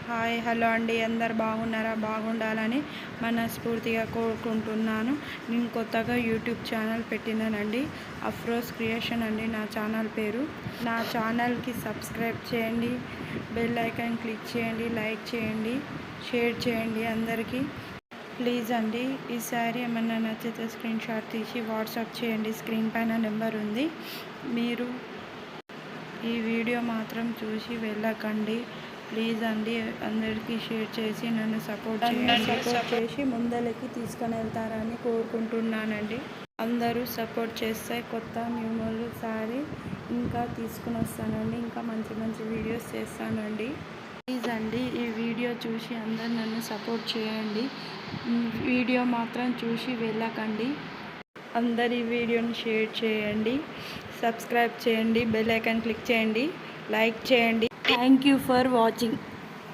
Hi hello అండి, అందరు బాగున్నారా? బాగుండాలని మనస్ఫూర్తిగా కోరుకుంటున్నాను. నేను కొత్తగా యూట్యూబ్ ఛానల్ పెట్టినానండి, అఫ్రోజ్ క్రియేషన్ అండి నా ఛానల్ పేరు. నా ఛానల్కి సబ్స్క్రైబ్ చేయండి, బెల్ ఐకాన్ క్లిక్ చేయండి, లైక్ చేయండి, షేర్ చేయండి అందరికీ ప్లీజ్ అండి. ఈసారి ఏమన్నా నచ్చితే స్క్రీన్ షాట్ తీసి వాట్సాప్ చేయండి, స్క్రీన్ పైన నెంబర్ ఉంది. మీరు ఈ వీడియో మాత్రం చూసి వెళ్ళకండి ప్లీజ్ అండి. అందరికీ షేర్ చేసి నన్ను సపోర్ట్ చేసి ముందరికి తీసుకొని వెళ్తారని కోరుకుంటున్నానండి. అందరూ సపోర్ట్ చేస్తే కొత్త న్యూ మోడల్ శారీ ఇంకా తీసుకుని వస్తానండి, ఇంకా మంచి మంచి వీడియోస్ చేస్తానండి. ప్లీజ్ అండి ఈ వీడియో చూసి అందరు నన్ను సపోర్ట్ చేయండి. వీడియో మాత్రం చూసి వెళ్ళకండి. అందరి వీడియోని షేర్ చేయండి, సబ్స్క్రైబ్ చేయండి, బెల్ ఐకాన్ క్లిక్ చేయండి, లైక్ చేయండి. Thank you for watching.